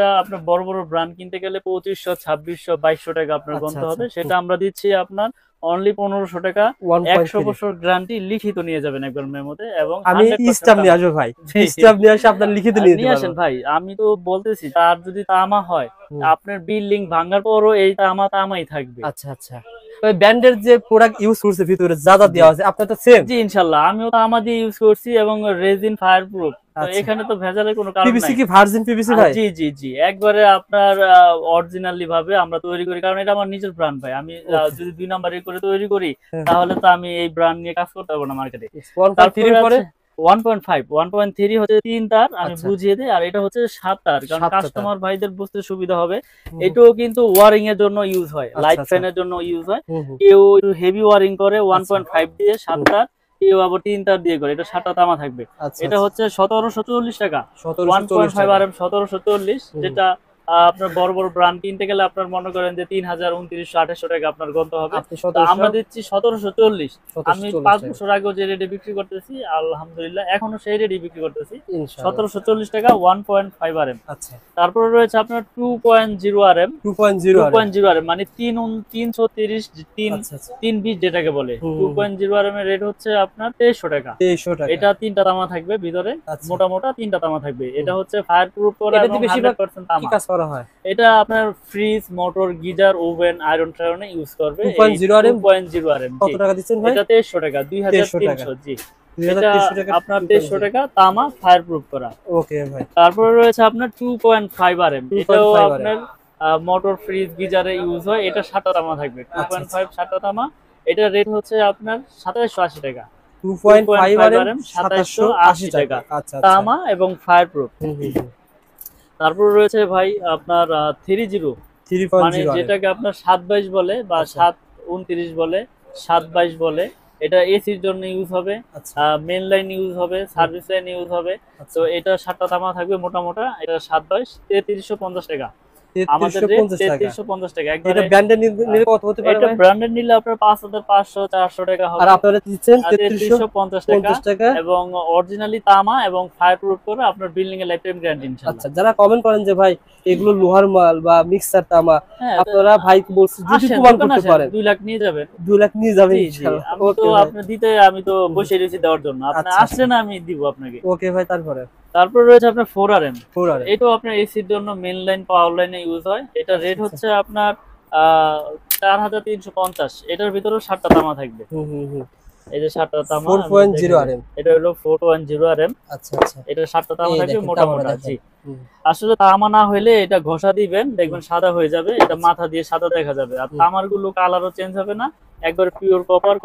আপনার বড় বড় ব্র্যান্ড কিনতে গেলে 2500 2600 2200 টাকা আপনার আচ্ছা গুনতে আচ্ছা হবে, সেটা আমরা দিচ্ছি আপনার অনলি 1500 টাকা। 100 1.3। বছর গ্যারান্টি লিখিত নিয়ে যাবেন একবার মেমোতে এবং আমি 100% স্টাম্প নিয়ে তামা। আসবো ভাই, জি, স্টাম্প নিয়ে আসে আপনার লিখিত নিয়ে যেতে নিয়ে পারবো। আসেন ভাই, আমি তো বলতেছি তার যদি তামা হয় হুম। আপনার বিল্ডিং ভাঙার পরও এই তামা তামাই থাকবে। আচ্ছা আচ্ছা, ওই ব্র্যান্ডের যে প্রোডাক্ট ইউজ করছে ভিতরে যা যা জি দেওয়া আছে আপনার তো সেম। জি ইনশাল্লাহ আমিও তামা দিয়ে ইউজ করছি এবং রেজিন ফায়ার প্রুফ, তো আচ্ছা, এখানে তো ভেজালের কোনো কারণ পিভিসি নাই। কি ভার্জিন পিভিসি ভাই? জি জি জি একবারে আপনার অরিজিনালি ভাবে আমরা তৈরি করি, কারণ এটা আমার নিজের ব্র্যান্ড ভাই। আমি ওকে। যদি 2 নাম্বারে করে তৈরি করি হ্যাঁ। তাহলে তো আমি এই ব্র্যান্ড নিয়ে কাজ করতে পারবো না মার্কেটে। 1.3 তারপরে এর পরে? আছে 1.5, 1.3 হচ্ছে 3 তার, আমি আচ্ছা, বুঝিয়ে দিই। আর এটা হচ্ছে 7 তার, কারণ 7টা তার। কাস্টমার ভাইদের বুঝতে সুবিধা হবে। হুম, হুম। এটাও কিন্তু ওয়ারিং এর জন্য ইউজ হয়, আচ্ছা, লাইট আচ্ছা। ফ্যানের জন্য ইউজ হয়। হুম, হুম। কেউ হেভি ওয়ারিং করে আচ্ছা। 1.5 দিয়ে হুম। 7 তার, কেউ আবার 3 তার দিয়ে করে। এটা 7টা তামা থাকবে। আচ্ছা, এটা আচ্ছা। হচ্ছে 1740 টাকা। 1740 1.5 টাকা। আর এম 1740, হুম, হুম। যেটা আপনার বড় বড় ব্র্যান্ড কিনতে গেলে আপনার মনে করেন যে 3000 2900 2800 টাকা আপনার গন্ত হবে। আপনি তো আমরা 1700, দিচ্ছি 1740। আমি 1740 5 টাকা। বছর আগেও যে রেটে বিক্রি করতেছি আলহামদুলিল্লাহ এখনো সেই রেটে বিক্রি করতেছি। ইনশাআল্লাহ। 1740 টাকা 1.5 আর এম। আচ্ছা। তারপরে রয়েছে আপনার 2.0 R M. 2.0 RM. 2.0 R M মানে 330 আচ্ছা, আচ্ছা। 320 যেটাকে বলে। হুম, হুম, হুম। 2.0 আর এম এর রেট হচ্ছে আপনার 2300 টাকা। 2300 টাকা। এটা 3টা তামা থাকবে ভিতরে, আচ্ছা। মোটা মোটা 3টা তামা থাকবে। হুম। এটা হচ্ছে ফায়ার প্রুফ করা এটা এবং দিয়ে বেশিরভাগ 100% কি তামা। কাজ করা হয়? এটা আপনার fridge, motor, geyser, oven, iron টায়রনে ইউজ করবে এই 2.0 আরএম 2.0 আর এম। কত জি টাকা দিচ্ছেন ভাই? এটা 2300 টাকা, 2300 টাকা। 2300। জি এটা 2300 টাকা আপনার 2300 2.0। টাকা তামা ফায়ার প্রুফ করা। ওকে ভাই। তারপরে রয়েছে আপনার 2.5 আর এম। এটাও 2.5 আরএম। আপনার মোটর, ফ্রিজ, গিজারে ইউজ হয়। এটা 7টা তামা থাকবে। আচ্ছা, আচ্ছা। 2.5 7টা তামা। এটার রেট হচ্ছে আপনার 2780 টাকা। 2.5 2.5 আরএম আর এম 2780 2780 টাকা। টাকা আচ্ছা, আচ্ছা। তামা এবং ফায়ার প্রুফ। হুম, হুম, হুম। তারপর রয়েছে ভাই আপনার 30, মানে 3.0 আরএম। যেটাকে আপনার 722 বলে বা আচ্ছা, 729 বলে, 722 বলে। এটা এসির জন্য ইউজ হবে, আচ্ছা। মেন লাইন ইউজ হবে, হুম, সার্ভিস লাইন ইউজ হবে। তো আচ্ছা। এটা 7টা তামা থাকবে মোটা মোটা। এটা 722 3350 টাকা। আমাদের রেট 3350 টাকা। 3350 টাকা এটা একবারে। ব্র্যান্ডের আহ, নিলে কত হতে পারে এটা ভাই? ব্র্যান্ডেড নিলে আপনার 5500 400 টাকা আর হবে। আপনারা দিচ্ছেন 3350 টাকা 3350 টাকা। এবং অরিজিনালি তামা এবং ফায়ার প্রুফ করে আপনার বিল্ডিং এর লাইফ টাইম গ্যারান্টি ইনশাআল্লাহ। আচ্ছা, যারা কমেন্ট করেন যে ভাই এগুলো লোহার মাল বা মিক্সার তামা, হ্যাঁ, আপনারা ভাইকে বলছি যদি আসেন প্রমাণ দোকানে করতে আসেন, পারেন 2 লাখ নিয়ে যাবেন। 2 লাখ নিয়ে যাবেন জি, জি। ইনশাআল্লাহ। আমি তো ওকে ভাই। আপনার দিতে আমি তো হুম, হুম। বসে রয়েছি দেওয়ার জন্য। আপনি আচ্ছা, আচ্ছা। আসলেন আমি দিব আপনাকে। ওকে ভাই, তারপরে? তারপর রয়েছে আপনার 4RM। 4 আরএম। এটাও আপনার এসির জন্য মেইন লাইন, পাওয়ার লাইনে ইউজ হয়। এটা আচ্ছা, রেট আচ্ছা। হচ্ছে আপনার আ 4350। এটার ভিতরেও 7টা তামা থাকবে। হুম, হুম, হুম। এই যে 7টা তামা আমি 4.0 দেখাই দিই। আরএম। এটা হলো 410 RM। আচ্ছা, আচ্ছা। এটার 7টা তামা এই থাকবে দেখেন মোটা তামাটা মোটা। দেখেন। জি। হুম, আসলে তামা না হইলে এটা ঘষা দিবেন, হুম। দেখবেন সাদা হয়ে যাবে। এটা আচ্ছা, মাথা দিয়ে সাদা দেখা যাবে। আর হুম। তামার গুলো কালারও চেঞ্জ হবে না। একবার পিওর কপার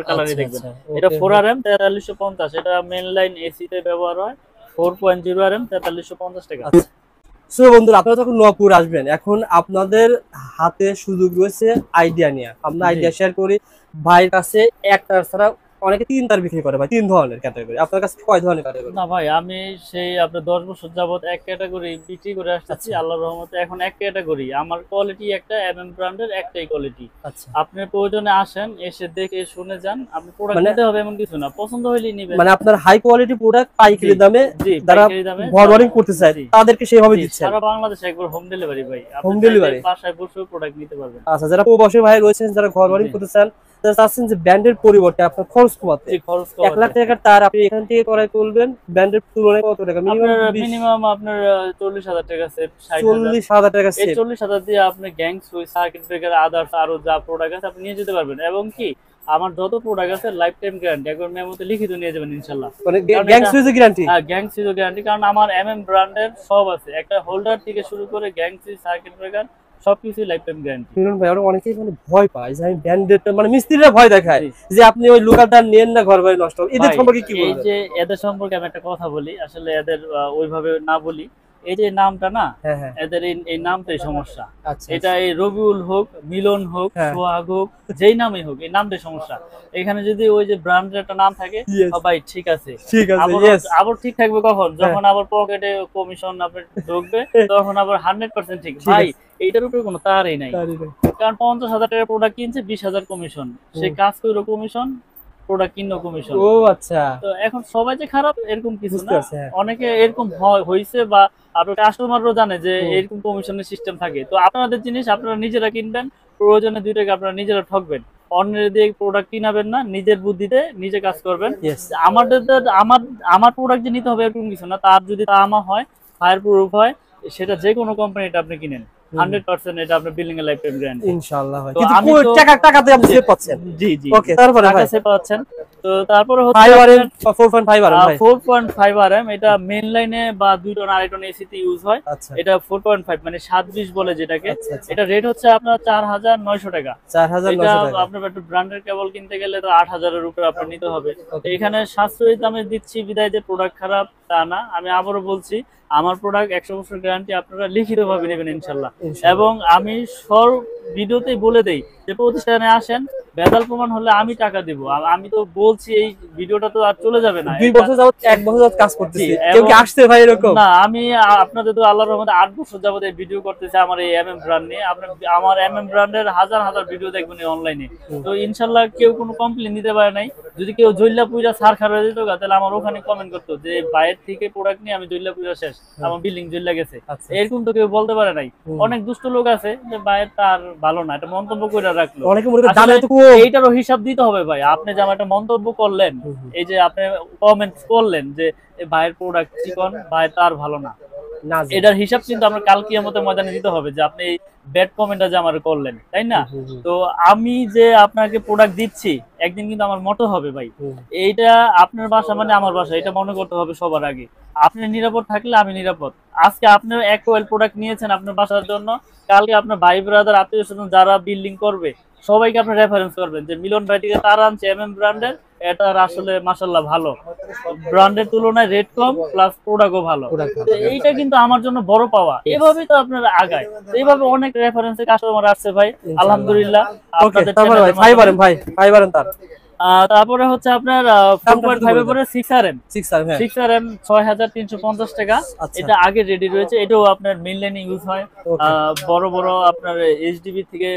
কালারই আচ্ছা, দেখবেন। আচ্ছা। এটা ওকে ভাই। 4RM 4350। এটা মেইন লাইন এসি তে ব্যবহার হয়। 4.0 RM 4350 টাকা। আচ্ছা। সো বন্ধুরা, আপনারা যখন নপুর আসবেন এখন আপনাদের হাতে সুযোগ রয়েছে আইডিয়া নিয়ে। আমরা জি। আইডিয়া শেয়ার করি। ভাইয়ের কাছে একটা ছাড়া অনেকে 3 তার বিক্রি করে ভাই, 3 ধরনের ক্যাটাগরি। আপনার কাছে কয় ধরনের ক্যাটাগরি? না ভাই, আমি সেই আপনার 10 বছর যাবত এক ক্যাটাগরি বিক্রি করে আসতেছি আচ্ছা, আল্লাহর রহমতে। এখন এক ক্যাটাগরি আমার কোয়ালিটি একটা, এমএম ব্র্যান্ডের একটাই কোয়ালিটি। আচ্ছা। আপনার প্রয়োজনে আসেন, এসে দেখে শুনে যান। আপনি প্রোডাক্ট মানে নিতে হবে এমন কিছু না, পছন্দ হইলেই নিবেন। মানে আপনার হাই কোয়ালিটি প্রোডাক্ট জি, পাইকারি দামে জি যারা পাইকারি দামে ঘর ওয়ারিং করতে চায় জি, তাদেরকে সেভাবে জি দিচ্ছেন। সারা বাংলাদেশে একবার হোম ডেলিভারি ভাই। আপনি হোম চাইলে ডেলিভারি। বাসায় বসেও প্রোডাক্ট নিতে পারবেন। আচ্ছা, যারা প্রবাসী ভাই রয়েছেন, যারা ঘর ওয়ারিং জি, করতে চান, যারা চাচ্ছেন যে ব্র্যান্ডের পরিবর্তে আপনার খরচ কমাতে, জি খরচ 1 লাখ কমাতে। টাকার তার আপনি এখান থেকে ক্রয় করবেন, ব্র্যান্ডের তুলনায় কত টাকা? মিনিমাম আপনার 20, মিনিমাম আপনার 40,000 টাকা সেভ, 60,000। 40,000 টাকা এই সেভ। 40,000 দিয়ে আপনি gang switch, circuit breaker, others আরো যা প্রোডাক্ট আছে আপনি নিয়ে যেতে পারবেন। এবং কি আমার যত প্রোডাক্ট আছে লাইফ টাইম গ্যারান্টি, একবার মেমোতে লিখিত নিয়ে যাবেন ইনশাল্লাহ। মানে কারণ গ্যাং এটা সুইচের গ্যারান্টি। গ্যাং সুইচ গ্যারান্টি, কারণ আমার এমএম ব্র্যান্ডের সব আছে। একটা হোল্ডার থেকে শুরু করে গ্যাং সুইচ, সার্কিট ব্রেকার সবকিছুই লাইফ টাইম গ্যারান্টি। মিলন ভাই, আমরা অনেকেই মানে ভয় পায় যে আমি ব্র্যান্ডেড, মানে মিস্ত্রিরা ভয় দেখায় জি যে আপনি ওই লোকালটা নেন না, ঘর বাড়ি নষ্ট হবে। এদের ভাই, সম্পর্কে কি এই বলবেন? যে এদের সম্পর্কে আমি একটা কথা বলি, আসলে এদের ওইভাবে না বলি। এই যে নামটা না, হ্যাঁ, হ্যাঁ। এদের এই নামটাই সমস্যা। আচ্ছা, এটা আচ্ছা। এই রবিউল হোক, মিলন হোক, হ্যাঁ। সোহাগ হোক, যেই নামই হোক, এই নামটাই সমস্যা। এখানে যদি ওই যে ব্র্যান্ডের একটা নাম থাকে, ইয়েস। ভাই ঠিক আছে। ঠিক আছে, আবার ইয়েস। আবার ঠিক থাকবে কখন? হ্যাঁ। যখন আবার পকেটে কমিশন আপনার ঢুকবে, তখন আবার 100% ঠিক। ঠিক ভাই আছে। এইটার উপরে কোনো তারই নাই। তারই ভাই। কারণ 50,000 টাকার প্রোডাক্ট কিনছে, 20,000 কমিশন। সে হুম। কাজ করলো কমিশন, প্রোডাক্ট কিনো কমিশন। ও আচ্ছা, তো এখন সবাই যে খারাপ এরকম কিছু বুঝতে না, পারছি, হ্যাঁ। অনেকে এরকম হইছে বা আপনার কাস্টমারও জানে যে এরকম কমিশনের সিস্টেম থাকে। তো আপনাদের জিনিস আপনারা নিজেরা কিনবেন, প্রয়োজনে 2 টাকা আপনারা নিজেরা ঠকবেন, অন্যের দিয়ে প্রোডাক্ট কিনাবেন না, নিজের বুদ্ধিতে নিজে কাজ করবেন। ইয়েস। আমাদের আমার আমার প্রোডাক্ট যে নিতে হবে এরকম কিছু না, তার যদি তামা হয়, ফায়ার প্রুফ হয়, সেটা যে কোনো কোম্পানিটা আপনি কিনেন 100% এটা আপনার বিল্ডিং এর লাইফ টাইম গ্যারান্টি। ইনশাআল্লাহ ভাই, তো কিন্তু আমি তো টাকাতে আপনি সেভ পাচ্ছেন। জি জি ওকে, তারপরে টাকা ভাই সেভ পাচ্ছেন। তো তারপরে হচ্ছে 5 RM 4.5 RM ভাই। 4.5 RM, এটা মেইন লাইনে বা 2 টন আড়াই টন এসিতে ইউজ হয়। আচ্ছা এটা 4.5 মানে 720 বলে যেটাকে। আচ্ছা আচ্ছা, এটা রেট হচ্ছে আপনার 4900 টাকা। 4900 এটা টাকা। আপনার একটু ব্র্যান্ডের কেবল কিনতে গেলে তো 8000 এর উপরে আপনার নিতে হবে। Okay. এখানে সাশ্রয়ী দামে দিচ্ছি বিদায় যে প্রোডাক্ট খারাপ তা না। আমি আবারও বলছি, আমার প্রোডাক্ট 100 বছর গ্যারান্টি, আপনারা লিখিতভাবে নেবেন ইনশাল্লাহ। ইনশাআল্লাহ। এবং আমি সব ভিডিওতেই বলে দেই যে প্রতিষ্ঠানে আসেন, ভেজাল প্রমাণ হলে আমি টাকা দিব। আমি তো বলছি, এই ভিডিওটা তো আর চলে যাবে না। 2 বছর যাবত 1 বছর যাবত কাজ করতেছি, জি, কেউ কি এবং- আসছে ভাই এরকম? না, আমি আপনাদের তো আল্লাহর রহমতে 8 বছর যাবত এই ভিডিও করতেছি আমার এই এমএম ব্র্যান্ড নিয়ে। আপনার আমার এমএম ব্র্যান্ডের হাজার হাজার ভিডিও দেখবেন অনলাইনে। তো ইনশাল্লাহ কেউ কোনো কমপ্লেন দিতে পারে নাই। যদি কেউ জইল্লা পুইরা সার খার হয়ে যেত তাহলে আমার ওখানে কমেন্ট করতো যে বাইরের থেকে প্রোডাক্ট নিয়ে আমি জইল্লা পুইরা শেষ, আমার বিল্ডিং জইল্লা গেছে। আচ্ছা, এরকম তো কেউ বলতে পারে নাই। অনেক দুষ্ট লোক আছে যে বাইরের তার ভালো না, এটা মন্তব্য করে রাখলো। অনেকে মনে করে আসলে দামে তো কম। এইটারও হিসাব দিতে হবে ভাই। আপনি যে আমার একটা মন্তব্য করলেন, এই যে আপনি কমেন্ট করলেন যে এই ভাইয়ের প্রোডাক্ট চিকন, ভাই তার ভালো না, না জি। এটার হিসাব কিন্তু আমরা কাল কিয়ামতের ময়দানে দিতে হবে যে আপনি এই ব্যাড কমেন্টটা যে আমার করলেন, তাই না? তো আমি যে আপনাকে প্রোডাক্ট দিচ্ছি, একদিন কিন্তু আমার মতো হবে ভাই। এইটা আপনার বাসা মানে আমার বাসা, এটা মনে করতে হবে সবার আগে। আপনি নিরাপদ থাকলে আমি নিরাপদ। আজকে আপনার এক ওয়েল প্রোডাক্ট নিয়েছেন আপনার বাসার জন্য, কালকে আপনার ভাই ব্রাদার আত্মীয় স্বজন যারা বিল্ডিং করবে সবাইকে আপনি রেফারেন্স করবেন যে মিলন ভাই থেকে তার আনছে এমএম ব্র্যান্ডের, এটার আসলে মাশাআল্লাহ ভালো, ব্র্যান্ডের তুলনায় রেট কম প্লাস প্রোডাক্টও ভালো। তো এইটা কিন্তু আমার জন্য বড় পাওয়া। এভাবেই তো আপনারা আগায়। তো এইভাবে অনেক রেফারেন্সে কাস্টমার আসছে ভাই, আলহামদুলিল্লাহ। ওকে, আপনাদের তারপরে ভাই চ্যানেলের 5 RM ভাই, 5 RM তার তারপরে হচ্ছে আপনার 4.5 এর পরে 6 RM। 6 RM, হ্যাঁ 6 RM 6350 টাকা। আচ্ছা। এটা আগে রেডি রয়েছে, এটাও আপনার মেইন লাইনে ইউজ হয়। Okay. বড় বড় আপনার এইচডিবি থেকে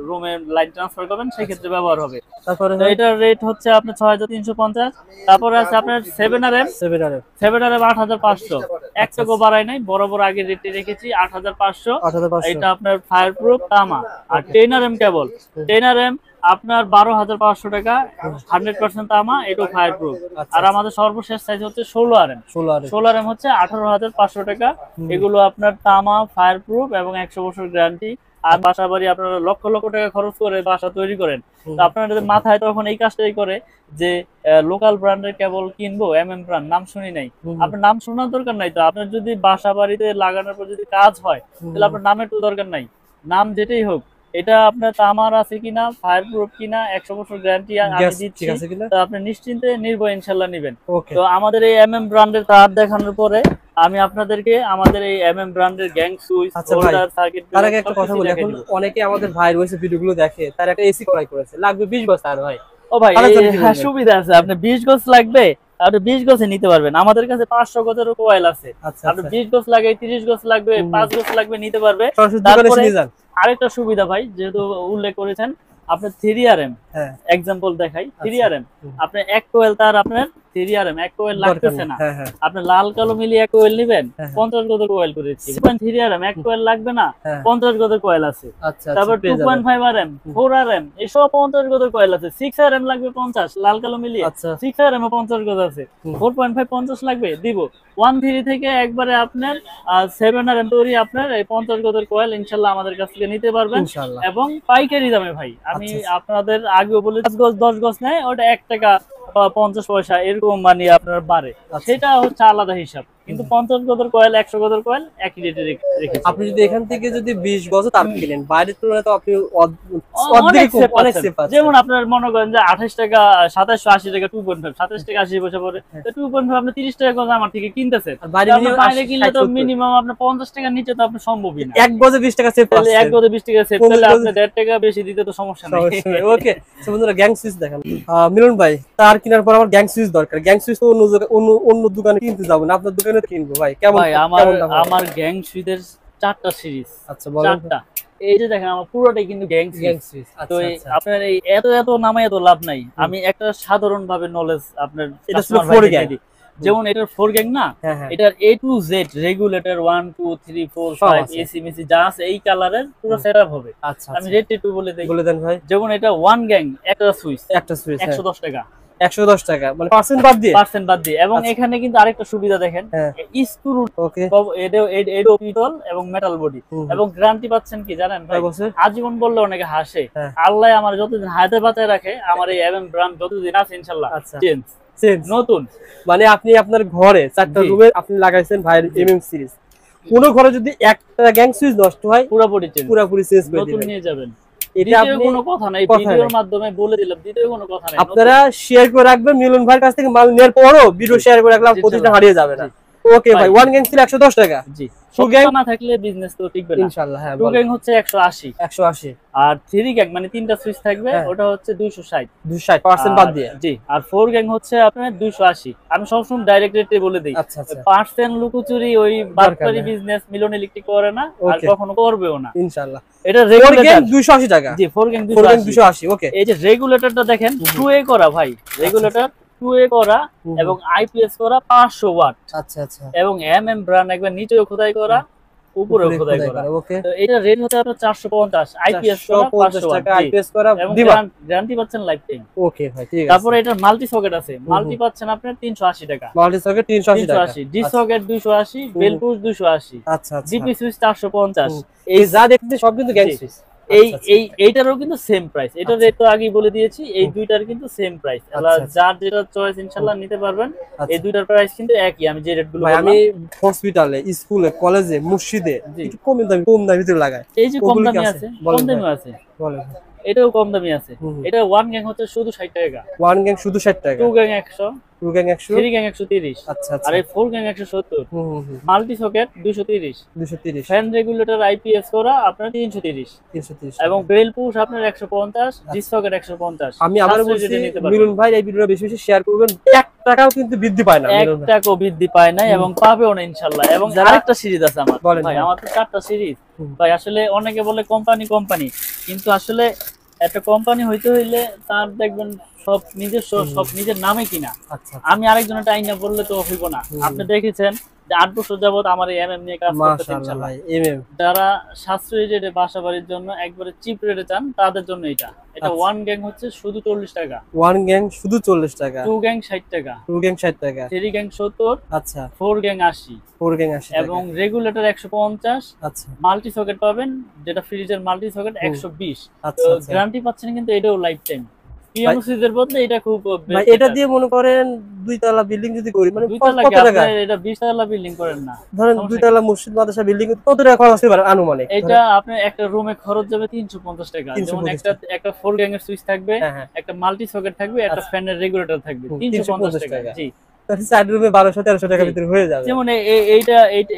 রুমে লাইন ট্রান্সফার করবেন, সেই ক্ষেত্রে ব্যবহার হবে। তারপরে তো এটার রেট হচ্ছে আপনার 6350। তারপরে আছে আপনার 7 RM। 7 RM 7 RM 8500, এক টাকা বাড়াই নাই, বরাবর আগে রেটে রেখেছি 8500। 8500 এটা আপনার ফায়ার প্রুফ তামা। আর 10 RM কেবল, 10 RM আপনার 12500 টাকা, 100% তামা, এটাও ফায়ার প্রুফ। আচ্ছা। আর আমাদের সর্বশেষ সাইজ হচ্ছে 16 RM। 16 RM 16 RM হচ্ছে 18500 টাকা। এগুলো আপনার তামা, ফায়ার প্রুফ এবং 100 বছর গ্যারান্টি। আর বাসা বাড়ি আপনারা লক্ষ লক্ষ টাকা খরচ করে বাসা তৈরি করেন, তো আপনাদের মাথায় তখন এই কাজটাই করে যে লোকাল ব্র্যান্ডের কেবল কিনবো, এমএম ব্র্যান্ড নাম শুনি নাই। আপনার নাম শোনার দরকার নাই। তো আপনার যদি বাসা বাড়িতে লাগানোর পর যদি কাজ হয়, তাহলে আপনার নামের তো দরকার নাই। নাম যেটাই হোক, এটা আপনার তামার আছে কিনা, ফায়ার প্রুফ কিনা, 100 বছর গ্যারান্টি আমি গ্যাস দিচ্ছি, ঠিক আছে কিনা? তো আপনি নিশ্চিন্তে নির্ভয় ইনশাল্লাহ নেবেন। ওকে, তো আমাদের এই এমএম ব্র্যান্ডের তার দেখানোর পরে আমি আপনাদেরকে আমাদের এই এমএম ব্র্যান্ডের গ্যাং সুইচ, আচ্ছা ভাই, হোল্ডার, সার্কিট তার আগে একটা কথা বলি, এখন অনেকে আমাদের ভাই রয়েছে ভিডিওগুলো দেখে, তার একটা এসি ক্রয় করেছে, লাগবে 20 গজ তার ভাই। ও ভাই, তাহলে তো কি হ্যাঁ, বলবেন? সুবিধা আছে। আপনি 20 গজ লাগবে, আপনি 20 গজে নিতে পারবেন। আমাদের কাছে 500 গজেরও কোয়েল আছে। আচ্ছা আপনি আচ্ছা, 20 গজ লাগে, 30 গজ লাগবে, 5 গজ লাগবে, নিতে পারবে। সরাসরি দোকানে এসে তারপরে নিয়ে যান। আরেকটা সুবিধা ভাই, যেহেতু উল্লেখ করেছেন, আপনার 3 RM হ্যাঁ এক্সাম্পল দেখাই। 3 আচ্ছা। RM আপনার এক কোয়েল, তার আপনার 3 RM এক কোয়েল দরকার লাগতেছে নেই। না। হ্যাঁ হ্যাঁ আপনি লাল কালো মিলিয়ে এক কোয়েল নেবেন, হ্যাঁ। 50 গজের কোয়েল করেছি। 3 RM এক কোয়েল লাগবে না, হ্যাঁ। 50 গজের কোয়েল আছে। আচ্ছা তারপর পেয়ে যাবেন। 2.5 RM, 4 RM এসব 50 গজের কোয়েল আছে। 6 RM লাগবে 50, লাল কালো মিলিয়ে আচ্ছা 6 RM এ 50 গজ আছে। 4.5 50 লাগবে, দিব। 1.3 থেকে একবারে আপনার 7 RM তৈরি আপনার এই 50 গজের কোয়েল ইনশাআল্লাহ আমাদের কাছ থেকে নিতে পারবেন, ইনশাআল্লাহ। এবং পাইকারি দামে ভাই। আমি আচ্ছা। আপনাদের আগেও বলে 5 গজ 10 গজ নেয়, ওটা 1 টাকা বা 50 পয়সা এরকম মানে আপনার বাড়ে, আচ্ছা। সেটা হচ্ছে আলাদা হিসাব। কিন্তু 50 গজের কয়েল, 100 গজের কয়েল একই রেটে রেখেছি। আপনি যদি এখান থেকে যদি 20 গজ তার কিনেন, বাইরের তুলনায় তো আপনি অনেক অর্ধেক save অনেক পাচ্ছেন। সেভ পাচ্ছেন। যেমন আপনার মনে করেন যে 28 টাকা 2780 টাকা 2.5, 27 টাকা 80 পয়সা পড়ে। তো 2.5 আপনি 30 টাকা করে আমার থেকে কিনতেছেন। আর বাইরে তো আপনি minimum বাইরে কিনলে তো 60-70 মিনিমাম আপনার 50 টাকার নিচে তো আপনার সম্ভবই না। এক গজে 20 টাকা সেভ তাহলে পাচ্ছেন। এক গজে 20 টাকা সেভ, 50 তাহলে গজে- আপনি 1.5 টাকা বেশি দিতে তো সমস্যা নেই। ওকে, সো বন্ধুরা গ্যাং সুইচ দেখেন। মিলন ভাই, তার কেনার পর আমার গ্যাং সুইচ দরকার। গ্যাং সুইচ তো অন্য দোকানে কিনতে যাবো না, আপনার দোকানে কিনবো ভাই। কেমন ভাই কেমন দাম হবে? আমার গ্যাং সুইচের 4টা সিরিজ, আচ্ছা বলেন। 4টা। এই যে দেখেন আমার পুরোটাই কিন্তু গ্যাং গ্যাং সুইচ। সুইচ। তো আচ্ছা এই আচ্ছা। আপনার এই এত এত নামায় এত লাভ নাই, আমি একটা সাধারণ ভাবে নলেজ আপনার এটা ছিল customer 4 ভাইদের গ্যাং। দিয়ে দিই। যেমন এটার 4 গ্যাং না, হ্যাঁ হ্যাঁ। এটার A to Z রেগুলেটর 1 2 3 4 সব 5 আছে। এসি মেসি যা আছে এই কালারের পুরো সেটআপ হবে। আচ্ছা আমি আচ্ছা। রেট একটু বলে দেই। বলে দেন ভাই। যেমন এটা 1 গ্যাং একটা সুইচ একটা সুইচ, হ্যাঁ। 110 টাকা। 110 টাকা মানে পার্সেন্ট বাদ দিয়ে? পার্সেন্ট বাদ দিয়ে। এবং আচ্ছা। এখানে কিন্তু আরেকটা সুবিধা দেখেন, হ্যাঁ। স্ক্রু ওকে। এডো পিতল এবং মেটাল বডি, এবং গ্যারান্টি পাচ্ছেন কি জানেন ভাই? 6 বছর। আজীবন বললে অনেকে হাসে। হ্যাঁ। আল্লাহ আমার যতদিন হাতে পাতে রাখে, আমার এই এমএম ব্র্যান্ড যতদিন আছে ইনশাআল্লাহ আচ্ছা। চেঞ্জ চেঞ্জ নতুন। মানে আপনি আপনার ঘরে 4টা জি। রুমে আপনি লাগাইছেন ভাইয়ের এমএম সিরিজ, কোন ঘরে যদি একটা গ্যাং সুইচ নষ্ট হয় পুরোপুরি চেঞ্জ, পুরোপুরি চেঞ্জ করে নতুন দিবেন। নিয়ে যাবেন। এটা দ্বিতীয় আপনি কোনো কথা নাই, কথা ভিডিওর নাই। মাধ্যমে বলে দিলাম, দ্বিতীয় কোনো কথা নাই। আপনারা শেয়ার করে রাখবেন, মিলন ভাইয়ের কাছ থেকে মাল নেওয়ার পরও ভিডিও শেয়ার করে রাখলাম, জি, প্রতিটা জি। হারিয়ে যাবে না। ওকে ভাই, ভাই। 1 গ্যাং ছিল 110 টাকা। জি, Two সত্য gang? না থাকলে বিজনেস তো টিকবে না। ইনশাআল্লাহ, হ্যাঁ 2 বলেন। গ্যাং হচ্ছে 180, 180, আর 3 গ্যাং মানে তিনটা সুইচ থাকবে, হ্যাঁ। ওটা হচ্ছে 260। 260% বাদ দিয়ে। জি, আর 4 গ্যাং হচ্ছে আপনার 280। আমি সবসময় ডাইরেক্ট রেটে বলে দেই। আচ্ছা আচ্ছা। পার্সেন্ট লুকোচুরি ওই দরকার বাটপারি নেই। বিজনেস মিলন ইলেকট্রিক করে না, আর Okay. কখনো করবেও না। ইনশাআল্লাহ। এটা 4 গ্যাং রেগুলেটর। 280 টাকা। জি, 4 গ্যাং 4 গ্যাং 280। 280, ওকে। এই যে রেগুলেটরটা দেখেন 2A করা ভাই, রেগুলেটর 2A করা এবং আইপিএস করা 500 ওয়াট, আচ্ছা আচ্ছা। এবং এমএম ব্র্যান্ড একবার নিচেও খোদাই করা উপরেও খোদাই করা। ওকে। তো এটা রেট হচ্ছে আপনার 450, আইপিএস করা 500 ওয়াট টাকা আইপিএস করা এবং দিবা। গ্যারান্টি পাচ্ছেন লাইফ টাইম। ওকে ভাই, ঠিক আছে। তারপরে এটা মাল্টি সকেট আছে, মাল্টি পাচ্ছেন আপনার 380 টাকা। মাল্টি সকেট 380 টাকা। 380, ডি সকেট 280, বেল পুশ 280, আচ্ছা আচ্ছা। DP switch 450। এই যা দেখতে সব কিন্তু গ্যাং জি। সুইচ। এইটারও কিন্তু সেম প্রাইস, এটার রেট তো আগেই বলে দিয়েছি। এই দুইটার কিন্তু সেম প্রাইস, আচ্ছা, আচ্ছা। যার যেটা চয়েস ইনশাআল্লাহ নিতে পারবেন। আচ্ছা। এই দুইটার প্রাইস কিন্তু একই, আমি যে রেটগুলো ভাই বললাম। আমি হসপিটালে, স্কুলে, কলেজে, মসজিদে জি। একটু কম দামি ভিতরে লাগাই। এই যে কম ওগুলো কি দামি আছে? আছে, বলেন কম দামি ভাই। আছে, বলেন। এটাও কম দামি আছে। হুম। এটা 1 গ্যাং হচ্ছে শুধু 60 টাকা, 1 গ্যাং শুধু 60 টাকা, 2 গ্যাং 100, 2 গ্যাং 100, 3 গ্যাং 130, আচ্ছা আচ্ছা। আর এই 4 গ্যাং 170। হুম হুম হুম। Multi socket 230, 230, fan regulator IPS করা আপনার 330, 330। এবং বেল পুশ আপনার 150, ডি সকেট 150। আমি আবার সাশ্রয়ী বলছি, রেটে নিতে পারবেন। মিলন ভাই এই ভিডিওটা বেশি বেশি শেয়ার করবেন, 1 টাকাও কিন্তু বৃদ্ধি পায় না এক মিলন ভাই। টাকাও বৃদ্ধি পায় নাই এবং পাবেও না ইনশাআল্লাহ। এবং যারা- আরেকটা সিরিজ আছে আমার বলেন ভাই, ভাই। আমার তো 4টা সিরিজ হুম। ভাই। আসলে অনেকে বলে কোম্পানি, কিন্তু আসলে একটা কোম্পানি হইতে হইলে তার দেখবেন সব নিজস্ব, সব নিজের নামে কিনা। আচ্ছা আমি আরেকজনের টাইনা বললে তো হইব না। আপনি দেখেছেন যে 8 বছর যাবত আমার এই এমএম নিয়ে কাজ করতেছেন মাশাআল্লাহ ইনশাআল্লাহ। ভাই, এমএম। যারা সাশ্রয়ী রেটে বাসা বাড়ির জন্য একবারে চিপ রেটে চান, তাদের জন্য এটা। এটা আচ্ছা। 1 গ্যাং হচ্ছে শুধু 40 টাকা, 1 গ্যাং শুধু 40 টাকা, 2 গ্যাং 60 টাকা, 2 গ্যাং 60 টাকা, 3 গ্যাং 70, আচ্ছা, 4 গ্যাং 80, 4 গ্যাং 80 টাকা, এবং রেগুলেটর 150। আচ্ছা মাল্টি সকেট পাবেন, যেটা ফ্রিজের মাল্টি সকেট 120। আচ্ছা তো আচ্ছা। গ্যারান্টি পাচ্ছেন কিন্তু এটাও লাইফ টাইম। পিএমসিদের বদলে এটা খুব ভাই এটা দিয়ে মনে করেন 2 তলা বিল্ডিং যদি করি মানে দুইটা কত লাগে, টাকা? আপনি এটা 20 তলা বিল্ডিং করেন না। ধরেন 2 তলা মসজিদ মাদ্রাসা বিল্ডিং কত টাকা খরচ হতে পারে আনুমানিক? এটা আপনার একটা রুমে খরচ যাবে 350 টাকা। 350 যেমন একটা 4 গ্যাং এর সুইচ থাকবে, হ্যাঁ হ্যাঁ, একটা মাল্টি সকেট থাকবে, একটা আচ্ছা। ফ্যানের রেগুলেটর থাকবে, 350 350 টাকা। টাকা। জি, তাহলে 4 রুমে 1200-1300 টাকার জি। ভিতরে হয়ে যাবে। যেমন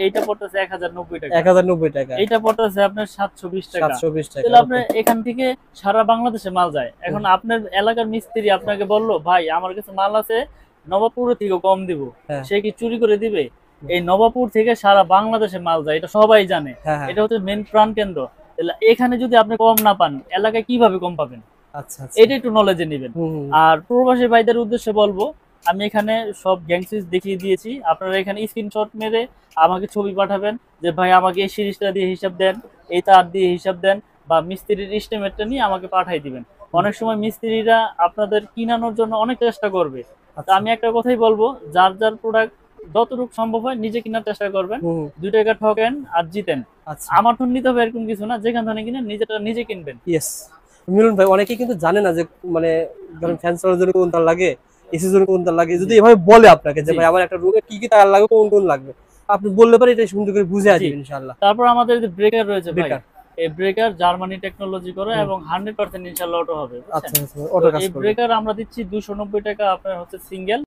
এইটা পড়তেছে 1090 টাকা, 1090 টাকা, এইটা পড়তেছে আপনার 720 টাকা। 720 টাকা। তাহলে আপনার এখান থেকে সারা বাংলাদেশে মাল যায়। এখন আপনার এলাকার মিস্ত্রি আপনাকে বললো ভাই আমার কাছে মাল আছে নবাবপুর থেকে কম দিব, হ্যাঁ। সে কি চুরি করে দিবে? এই নবাবপুর থেকে সারা বাংলাদেশে মাল যায়, এটা সবাই জানে। হ্যাঁ হ্যাঁ, এটা হচ্ছে মেন প্রাণ কেন্দ্র। তাহলে এখানে যদি আপনি কম না পান, এলাকায় কিভাবে কম পাবেন? আচ্ছা আচ্ছা। এটা একটু নলেজে নেবেন। হুম, হুম। আর প্রবাসী ভাইদের উদ্দেশ্যে বলবো, আমি এখানে সব গ্যাং সুইচ দেখিয়ে দিয়েছি। আপনারা এখানে স্ক্রিনশট মেরে আমাকে ছবি পাঠাবেন যে ভাই আমাকে এই সিরিজটা দিয়ে হিসাব দেন, এই তার দিয়ে হিসাব দেন, বা মিস্ত্রির এস্টিমেটটা নিয়ে আমাকে পাঠাই দিবেন। অনেক সময় মিস্ত্রিরা আপনাদের কিনানোর জন্য অনেক চেষ্টা করবে। তো আচ্ছা। আমি একটা কথাই বলবো, যার যার প্রোডাক্ট যতটুকু সম্ভব হয় নিজে কেনার চেষ্টা করবেন। হুম, 2 টাকা ঠকেন আর জিতেন। আচ্ছা। আমার তো নিতে হবে এরকম কিছু না, যেখান থেকে কিনেন নিজেটা নিজে কিনবেন। ইয়েস। মিলন ভাই অনেকেই কিন্তু জানে না যে মানে ধরেন ফ্যান চালানোর জন্য কোন তার লাগে, এসির জন্য কোন তার লাগে। যদি এভাবে বলে আপনাকে যে জি। ভাই আমার একটা রুমে কি কি তার লাগবে, কোন কোন লাগবে, আপনি বললে পরে এটা সুন্দর করে বুঝে জি। আসবে ইনশাআল্লাহ। তারপর আমাদের যে ব্রেকার রয়েছে ভাই, Breaker। এই ব্রেকার জার্মানি টেকনোলজি করে এবং 100% ইনশাআল্লাহ অটো হবে, বুঝছেন? আচ্ছা আচ্ছা, অটো তো কাজ এই করবে। ব্রেকার আমরা দিচ্ছি 290 টাকা, আপনার হচ্ছে সিঙ্গেল।